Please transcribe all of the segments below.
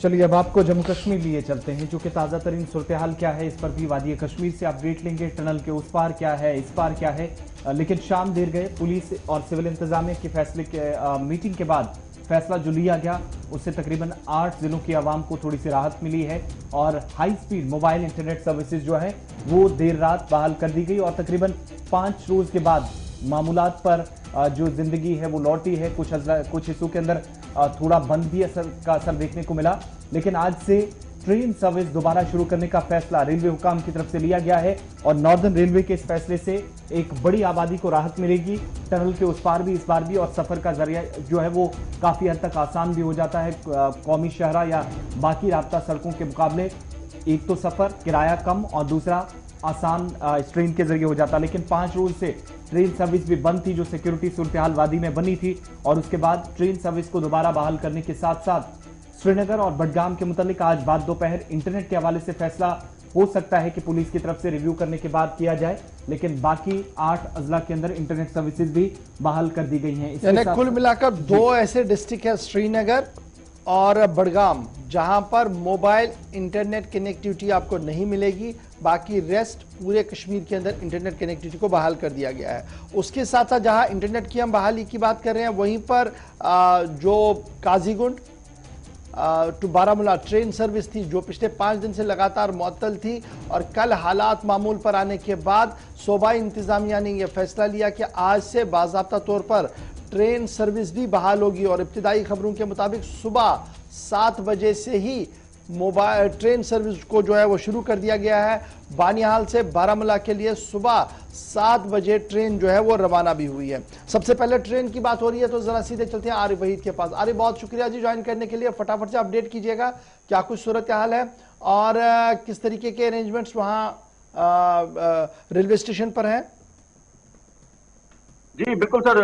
चलिए अब आपको जम्मू कश्मीर लिए चलते हैं, जो कि ताज़ा तरीन सूरत हाल क्या है इस पर भी वादी कश्मीर से अपडेट लेंगे। टनल के उस पार क्या है, इस पार क्या है। लेकिन शाम देर गए पुलिस और सिविल इंतजामिया के फैसले के मीटिंग के बाद फैसला जो लिया गया उससे तकरीबन 8 जिलों की आवाम को थोड़ी सी राहत मिली है और high speed mobile internet services जो है वो देर रात बहाल कर दी गई और तकरीबन 5 रोज के बाद मामूलात पर जो जिंदगी है वो लौटी है। कुछ हिस्सों के अंदर थोड़ा बंद भी असर देखने को मिला, लेकिन आज से ट्रेन सर्विस दोबारा शुरू करने का फैसला रेलवे हुकाम की तरफ से लिया गया है और नॉर्दर्न रेलवे के इस फैसले से एक बड़ी आबादी को राहत मिलेगी। टनल के उस पार भी इस बार भी और सफर का जरिया जो है वो काफी हद तक आसान भी हो जाता है कौमी शहरा या बाकी राब्ता सड़कों के मुकाबले। एक तो सफर किराया कम और दूसरा आसान इस ट्रेन के जरिए हो जाता। लेकिन 5 रोज से ट्रेन सर्विस भी बंद थी, जो सिक्योरिटी सूरत हाल वादी में बनी थी, और उसके बाद ट्रेन सर्विस को दोबारा बहाल करने के साथ साथ श्रीनगर और बडगाम के मुतालिक आज बाद दोपहर इंटरनेट के हवाले से फैसला हो सकता है कि पुलिस की तरफ से रिव्यू करने के बाद किया जाए। लेकिन बाकी 8 अजला के अंदर इंटरनेट सर्विसेज भी बहाल कर दी गई हैं। कुल मिलाकर 2 ऐसे डिस्ट्रिक्ट है, श्रीनगर और बडगाम, जहां पर मोबाइल इंटरनेट कनेक्टिविटी आपको नहीं मिलेगी। बाकी रेस्ट पूरे कश्मीर के अंदर इंटरनेट कनेक्टिविटी को बहाल कर दिया गया है। उसके साथ साथ जहां इंटरनेट की हम बहाली की बात कर रहे हैं, वहीं पर जो Qazigund to Baramulla train service थी, जो पिछले 5 दिन से लगातार मुअत्तल थी, और कल हालात मामूल पर आने के बाद सूबाई इंतजामिया ने यह फैसला लिया कि आज से बाज़ाब्ता तौर पर ट्रेन सर्विस भी बहाल होगी। और इब्तिदाई खबरों के मुताबिक सुबह 7 बजे से ही मोबाइल ट्रेन सर्विस को जो है वो शुरू कर दिया गया है। बानिहाल से बारामूला के लिए सुबह 7 बजे ट्रेन जो है वो रवाना भी हुई है। सबसे पहले ट्रेन की बात हो रही है तो जरा सीधे चलते हैं आरिफ वहीद के पास। आरिफ, बहुत शुक्रिया जी ज्वाइन करने के लिए। फटाफट से अपडेट कीजिएगा क्या कुछ सूरत हाल है और किस तरीके के अरेंजमेंट्स वहाँ रेलवे स्टेशन पर हैं। जी बिल्कुल सर,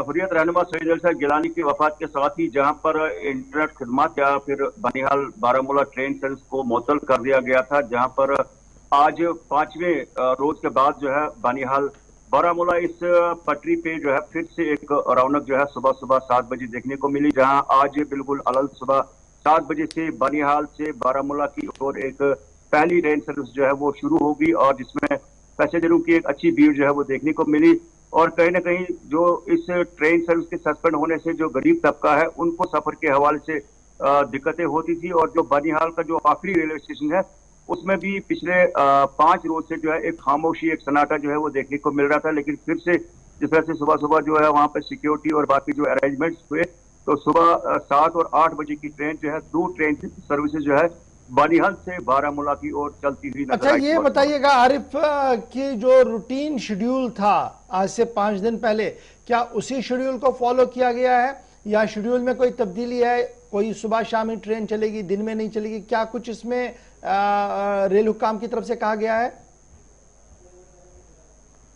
हुर्रियत रहनुमा सईद अली गिलानी की वफात के साथ ही जहां पर इंटरनेट खिदमत या फिर बनिहाल बारामूला ट्रेन सर्विस को मुअत्तल कर दिया गया था, जहां पर आज 5वें रोज के बाद जो है बनिहाल बारामूला इस पटरी पे जो है फिर से एक रौनक जो है सुबह सुबह 7 बजे देखने को मिली, जहां आज बिल्कुल अलग सुबह 7 बजे से बनिहाल से बारामूला की ओर एक पहली ट्रेन सर्विस जो है वो शुरू होगी और जिसमें पैसेंजरों की एक अच्छी भीड़ जो है वो देखने को मिली। और कहीं ना कहीं जो इस ट्रेन सर्विस के सस्पेंड होने से जो गरीब तबका है उनको सफर के हवाले से दिक्कतें होती थी, और जो बनिहाल का जो आखिरी रेलवे स्टेशन है उसमें भी पिछले 5 रोज से जो है एक खामोशी, एक सन्नाटा जो है वो देखने को मिल रहा था। लेकिन फिर से जिस तरह से सुबह सुबह जो है वहां पर सिक्योरिटी और बाकी जो अरेंजमेंट्स हुए, तो सुबह 7 और 8 बजे की ट्रेन जो है 2 ट्रेन सर्विसेज जो है बनिहाल से बारामूला की ओर चलती हुई नजर आई। अच्छा, ये बताइएगा आरिफ कि जो रूटीन शेड्यूल था आज से 5 दिन पहले, क्या उसी शेड्यूल को फॉलो किया गया है या शेड्यूल में कोई तब्दीली है? कोई सुबह शाम ही ट्रेन चलेगी, दिन में नहीं चलेगी? क्या कुछ इसमें रेल हुकाम की तरफ से कहा गया है?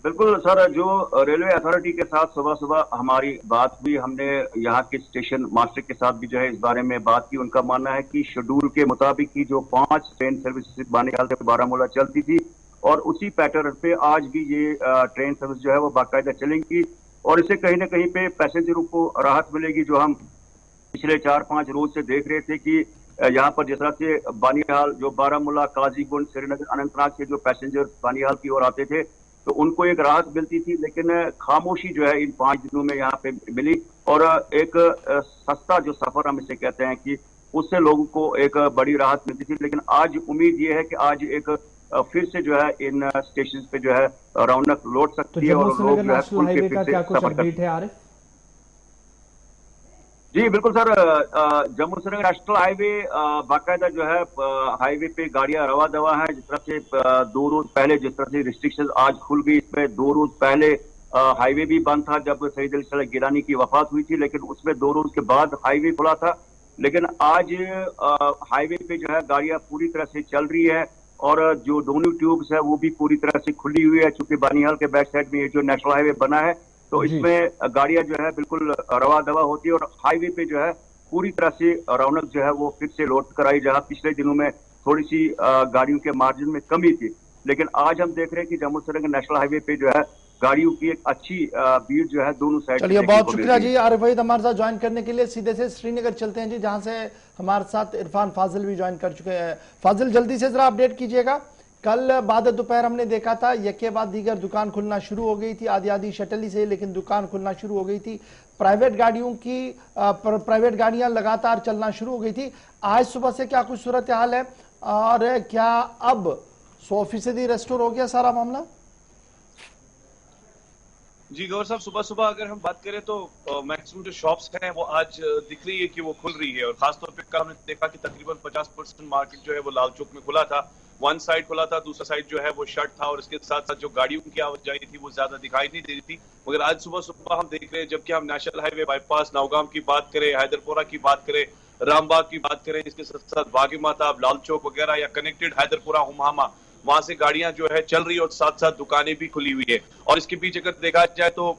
बिल्कुल सर, जो रेलवे अथॉरिटी के साथ सुबह सुबह हमारी बात हुई, हमने यहाँ के स्टेशन मास्टर के साथ भी जो है इस बारे में बात की। उनका मानना है कि शेड्यूल के मुताबिक ही जो 5 ट्रेन सर्विस बनिहाल से बारामूला चलती थी और उसी पैटर्न पे आज भी ये ट्रेन सर्विस जो है वो बाकायदा चलेंगी और इससे कहीं ना कहीं पे पैसेंजरों को राहत मिलेगी। जो हम पिछले 4-5 रोज से देख रहे थे कि यहाँ पर जिस तरह से बनिहाल, जो बारामूला, काजीगुंड, श्रीनगर, अनंतनाग से जो पैसेंजर बनिहाल की ओर आते थे तो उनको एक राहत मिलती थी, लेकिन खामोशी जो है इन 5 दिनों में यहाँ पे मिली और एक सस्ता जो सफर हम इसे कहते हैं कि उससे लोगों को एक बड़ी राहत मिलती थी। लेकिन आज उम्मीद ये है कि आज एक फिर से जो है इन स्टेशन पे जो है रौनक लौट सकती है और लोग जो है सफर कर। जी बिल्कुल sir, Jammu Srinagar national highway बाकायदा जो है हाईवे पे गाड़ियां रवा दवा है। जिस तरह से 2 रोज पहले जिस तरह से रिस्ट्रिक्शन आज खुल गई, इसमें 2 रोज पहले हाईवे भी बंद था जब सईद अली गिलानी की वफात हुई थी, लेकिन उसमें 2 रोज के बाद हाईवे खुला था। लेकिन आज हाईवे पे जो है गाड़ियां पूरी तरह से चल रही है और जो दोनों ट्यूब्स है वो भी पूरी तरह से खुली हुई है, चूंकि बनिहाल के बैक साइड में ये जो नेशनल हाईवे बना है तो इसमें गाड़ियां जो है बिल्कुल रवा दवा होती है और हाईवे पे जो है पूरी तरह से रौनक जो है वो फिर से लौट कर आई, जहां पिछले दिनों में थोड़ी सी गाड़ियों के मार्जिन में कमी थी। लेकिन आज हम देख रहे हैं कि जम्मू श्रीनगर नेशनल हाईवे पे जो है गाड़ियों की एक अच्छी भीड़ जो है दोनों साइड। चलिए, बहुत शुक्रिया जी आरिफ वहीद हमारे साथ ज्वाइन करने के लिए। सीधे से श्रीनगर चलते हैं जी, जहां से हमारे साथ इरफान फाजिल भी ज्वाइन कर चुके हैं। फाजिल, जल्दी से जरा अपडेट कीजिएगा। कल बाद दोपहर हमने देखा था यके बाद दीगर दुकान खुलना शुरू हो गई थी, आधी आधी शटली से, लेकिन दुकान खुलना शुरू हो गई थी। प्राइवेट गाड़ियां लगातार चलना शुरू हो गई थी। आज सुबह से क्या कुछ सूरत हाल है और क्या अब 100% रेस्टोर हो गया सारा मामला? जी गौर साहब, सुबह सुबह अगर हम बात करें तो मैक्सिमम जो शॉप्स हैं वो आज दिख रही है कि वो खुल रही है। और खासतौर पे कल हमने देखा कि तकरीबन 50% मार्केट जो है वो लाल चौक में खुला था। वन साइड खुला था, दूसरा साइड जो है वो शट था और इसके साथ साथ जो गाड़ियों की आवाजाही थी वो ज्यादा दिखाई नहीं दे रही थी। मगर आज सुबह सुबह हम देख रहे हैं, जबकि हम नेशनल हाईवे बाईपास नौगाम की बात करें, हैदरपुरा की बात करें, रामबाग की बात करें, इसके साथ साथ बागी माताब, लाल चौक वगैरह या कनेक्टेड हैदरपुरा हुमामा, वहां से गाड़ियां जो है चल रही है और साथ साथ दुकानें भी खुली हुई है। और इसके बीच अगर देखा जाए तो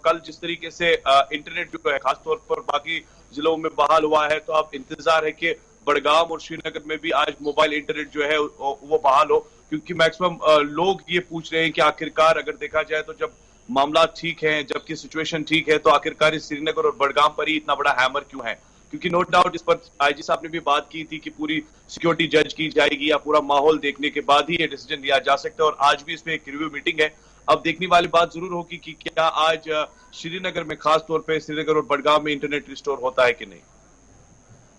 कल जिस तरीके से इंटरनेट जो है खासतौर पर बाकी जिलों में बहाल हुआ है, तो अब इंतजार है कि बड़गाम और श्रीनगर में भी आज मोबाइल इंटरनेट जो है वो बहाल हो। क्योंकि मैक्सिमम लोग ये पूछ रहे हैं कि आखिरकार अगर देखा जाए तो जब मामला ठीक है, जबकि सिचुएशन ठीक है, तो आखिरकार श्रीनगर और बड़गाम पर ही इतना बड़ा हैमर क्यों है? क्योंकि नो डाउट इस पर आईजी साहब ने भी बात की थी कि पूरी सिक्योरिटी जज की जाएगी या पूरा माहौल देखने के बाद ही ये डिसीजन लिया जा सकता है। और आज भी इसमें एक रिव्यू मीटिंग है। अब देखने वाली बात जरूर होगी कि क्या आज श्रीनगर में, खास तौर पे श्रीनगर और बड़गाम में इंटरनेट रिस्टोर होता है कि नहीं।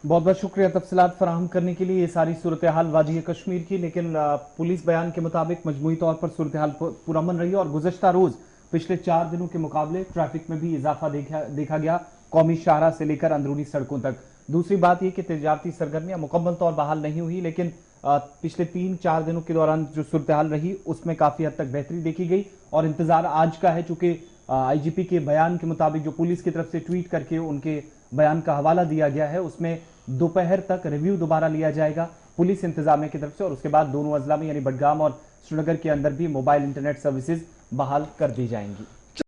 बहुत बहुत शुक्रिया तफसीलात फराहम करने के लिए। ये सारी सूरत हाल वादी कश्मीर की, लेकिन पुलिस बयान के मुताबिक मजमूई तौर पर सूरत हाल पुरअमन रही और गुज़श्ता रोज पिछले 4 दिनों के मुकाबले ट्रैफिक में भी इजाफा देखा गया, कौमी शाहरा से लेकर अंदरूनी सड़कों तक। दूसरी बात यह कि तिजारती सरगर्मियां मुकम्मल तौर बहाल नहीं हुई, लेकिन पिछले 3-4 दिनों के दौरान जो सूरत हाल रही उसमें काफी हद तक बेहतरी देखी गई। और इंतजार आज का है, चूंकि आईजीपी के बयान के मुताबिक जो पुलिस की तरफ से ट्वीट करके उनके बयान का हवाला दिया गया है, उसमें दोपहर तक रिव्यू दोबारा लिया जाएगा पुलिस इंतजामिया की तरफ से, और उसके बाद दोनों अजला में यानी बडगाम और श्रीनगर के अंदर भी मोबाइल इंटरनेट सर्विसेज बहाल कर दी जाएंगी।